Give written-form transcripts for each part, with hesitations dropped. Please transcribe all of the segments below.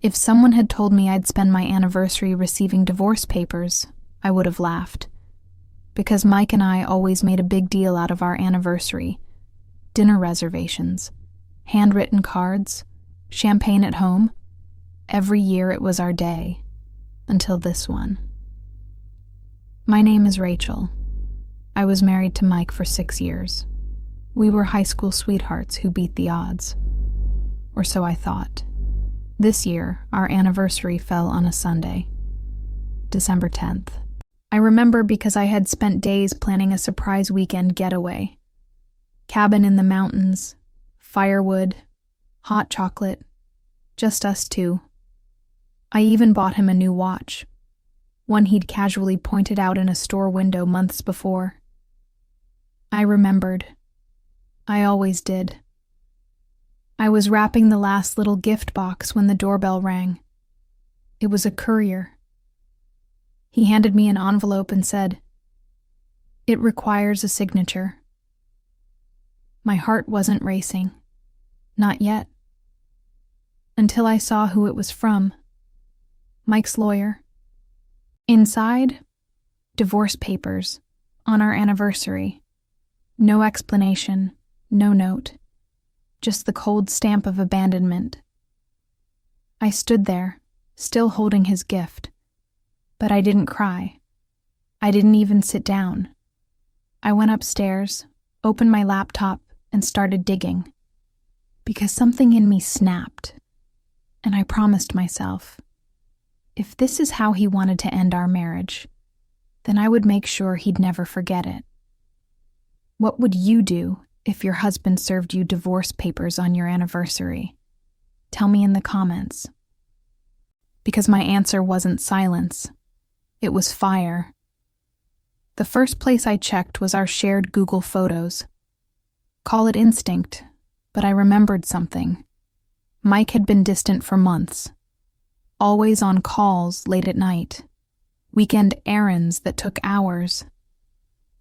If someone had told me I'd spend my anniversary receiving divorce papers, I would have laughed. Because Mike and I always made a big deal out of our anniversary. Dinner reservations, handwritten cards, champagne at home. Every year it was our day. Until this one. My name is Rachel. I was married to Mike for 6 years. We were high school sweethearts who beat the odds. Or so I thought. This year, our anniversary fell on a Sunday, December 10th. I remember because I had spent days planning a surprise weekend getaway. Cabin in the mountains, firewood, hot chocolate, just us two. I even bought him a new watch, one he'd casually pointed out in a store window months before. I remembered. I always did. I was wrapping the last little gift box when the doorbell rang. It was a courier. He handed me an envelope and said, "It requires a signature." My heart wasn't racing. Not yet. Until I saw who it was from. Mike's lawyer. Inside, divorce papers, on our anniversary. No explanation, no note. Just the cold stamp of abandonment. I stood there, still holding his gift. But I didn't cry. I didn't even sit down. I went upstairs, opened my laptop, and started digging. Because something in me snapped. And I promised myself, if this is how he wanted to end our marriage, then I would make sure he'd never forget it. What would you do if your husband served you divorce papers on your anniversary? Tell me in the comments. Because my answer wasn't silence. It was fire. The first place I checked was our shared Google Photos. Call it instinct, but I remembered something. Mike had been distant for months. Always on calls late at night. Weekend errands that took hours.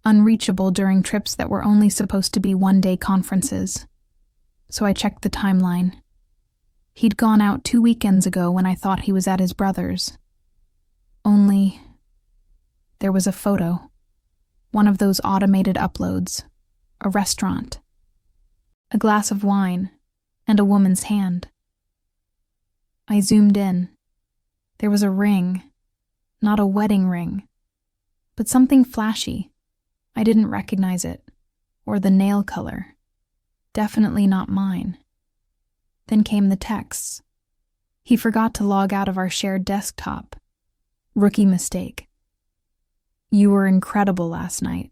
Unreachable during trips that were only supposed to be one-day conferences. So I checked the timeline. He'd gone out 2 weekends ago when I thought he was at his brother's. Only, there was a photo. One of those automated uploads. A restaurant. A glass of wine, and a woman's hand. I zoomed in. There was a ring. Not a wedding ring, but something flashy. I didn't recognize it, or the nail color. Definitely not mine. Then came the texts. He forgot to log out of our shared desktop. Rookie mistake. You were incredible last night.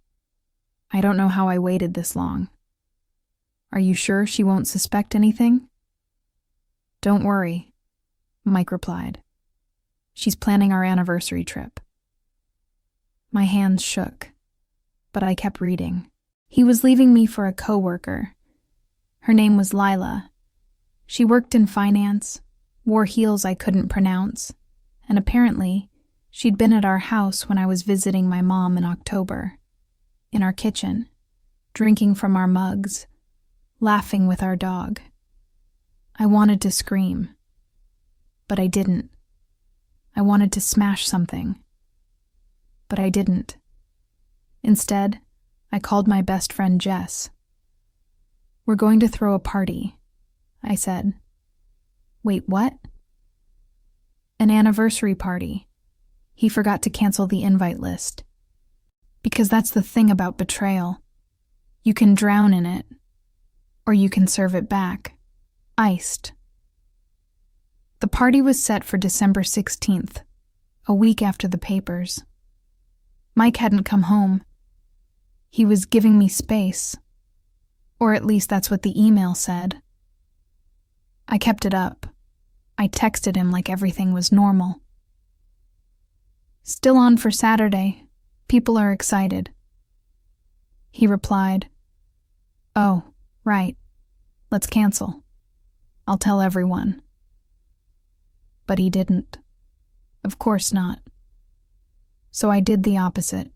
I don't know how I waited this long. Are you sure she won't suspect anything? Don't worry, Mike replied. She's planning our anniversary trip. My hands shook, but I kept reading. He was leaving me for a coworker. Her name was Lila. She worked in finance, wore heels I couldn't pronounce, and apparently, she'd been at our house when I was visiting my mom in October. In our kitchen, drinking from our mugs, laughing with our dog. I wanted to scream, but I didn't. I wanted to smash something, but I didn't. Instead, I called my best friend Jess. We're going to throw a party, I said. Wait, what? An anniversary party. He forgot to cancel the invite list. Because that's the thing about betrayal. You can drown in it. Or you can serve it back, iced. The party was set for December 16th, a week after the papers. Mike hadn't come home. He was giving me space. Or at least that's what the email said. I kept it up. I texted him like everything was normal. Still on for Saturday. People are excited. He replied, "Oh, right. Let's cancel. I'll tell everyone." But he didn't. Of course not. So I did the opposite.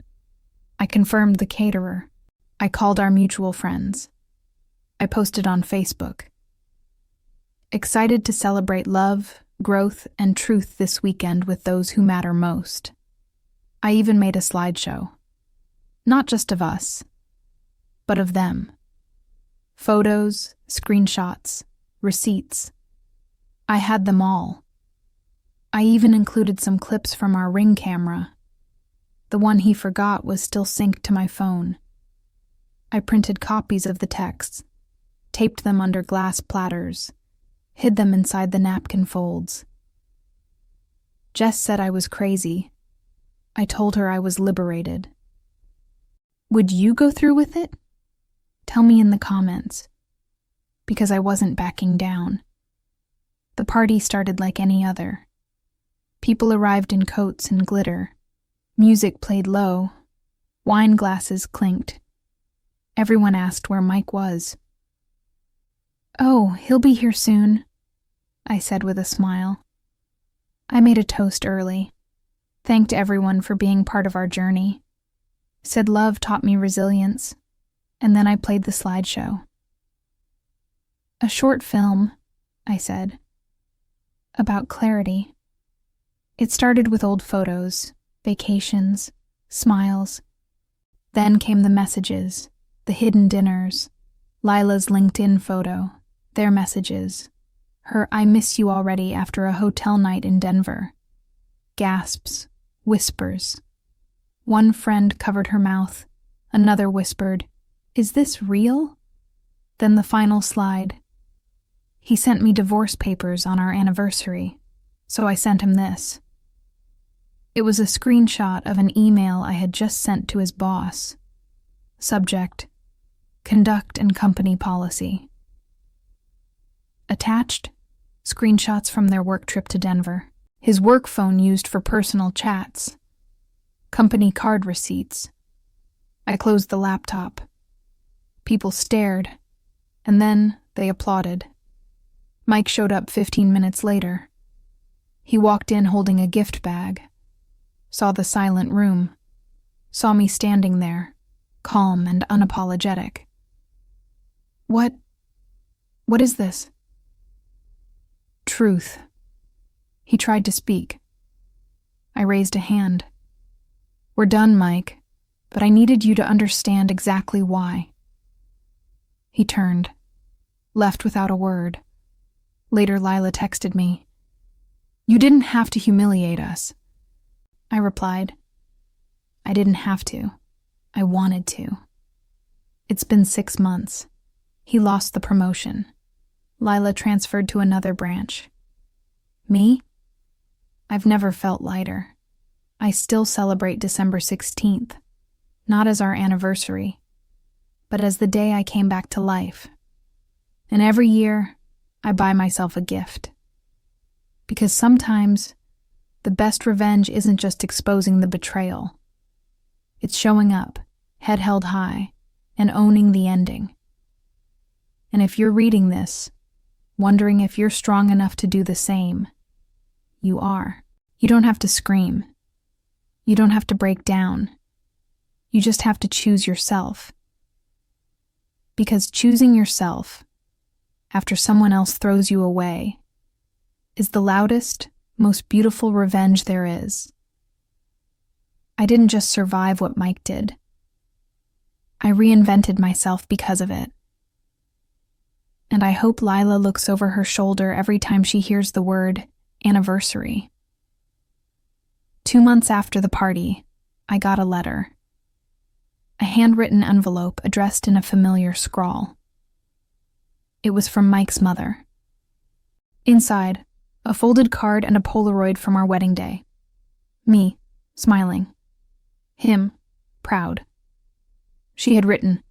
I confirmed the caterer. I called our mutual friends. I posted on Facebook. Excited to celebrate love, growth, and truth this weekend with those who matter most. I even made a slideshow. Not just of us, but of them. Photos, screenshots, receipts. I had them all. I even included some clips from our Ring camera. The one he forgot was still synced to my phone. I printed copies of the texts, taped them under glass platters, hid them inside the napkin folds. Jess said I was crazy. I told her I was liberated. Would you go through with it? Tell me in the comments. Because I wasn't backing down. The party started like any other. People arrived in coats and glitter. Music played low. Wine glasses clinked. Everyone asked where Mike was. "Oh, he'll be here soon," I said with a smile. I made a toast early, thanked everyone for being part of our journey, said love taught me resilience, and then I played the slideshow. "A short film," I said, "about clarity." It started with old photos, vacations, smiles. Then came the messages, the hidden dinners, Lila's LinkedIn photo, their messages, her "I miss you already" after a hotel night in Denver. Gasps, whispers. One friend covered her mouth, another whispered, "Is this real?" Then the final slide. He sent me divorce papers on our anniversary, so I sent him this. It was a screenshot of an email I had just sent to his boss. Subject: Conduct and Company Policy. Attached: screenshots from their work trip to Denver. His work phone used for personal chats. Company card receipts. I closed the laptop. People stared, and then they applauded. Mike showed up 15 minutes later. He walked in holding a gift bag. Saw the silent room. Saw me standing there, calm and unapologetic. What is this?" "Truth." He tried to speak. I raised a hand. "We're done, Mike, but I needed you to understand exactly why." He turned, left without a word. Later, Lila texted me, "You didn't have to humiliate us." I replied, "I didn't have to. I wanted to." It's been 6 months. He lost the promotion. Lila transferred to another branch. Me? I've never felt lighter. I still celebrate December 16th, not as our anniversary, but as the day I came back to life. And every year, I buy myself a gift. Because sometimes, the best revenge isn't just exposing the betrayal. It's showing up, head held high, and owning the ending. And if you're reading this, wondering if you're strong enough to do the same, you are. You don't have to scream. You don't have to break down. You just have to choose yourself. Because choosing yourself, after someone else throws you away, is the loudest, most beautiful revenge there is. I didn't just survive what Mike did. I reinvented myself because of it. And I hope Lila looks over her shoulder every time she hears the word anniversary. 2 months after the party, I got a letter. A handwritten envelope addressed in a familiar scrawl. It was from Mike's mother. Inside, a folded card and a Polaroid from our wedding day. Me, smiling. Him, proud. She had written,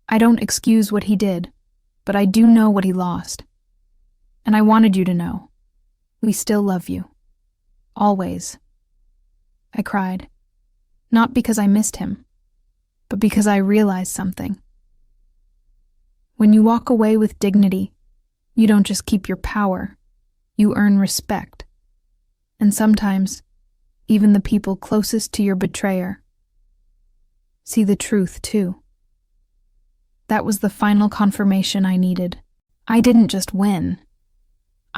"I don't excuse what he did, but I do know what he lost. And I wanted you to know. We still love you. Always." I cried. Not because I missed him, but because I realized something. When you walk away with dignity, you don't just keep your power, you earn respect. And sometimes, even the people closest to your betrayer see the truth too. That was the final confirmation I needed. I didn't just win.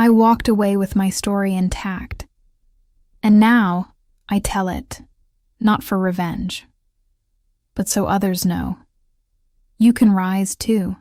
I walked away with my story intact. And now I tell it, not for revenge, but so others know. You can rise too.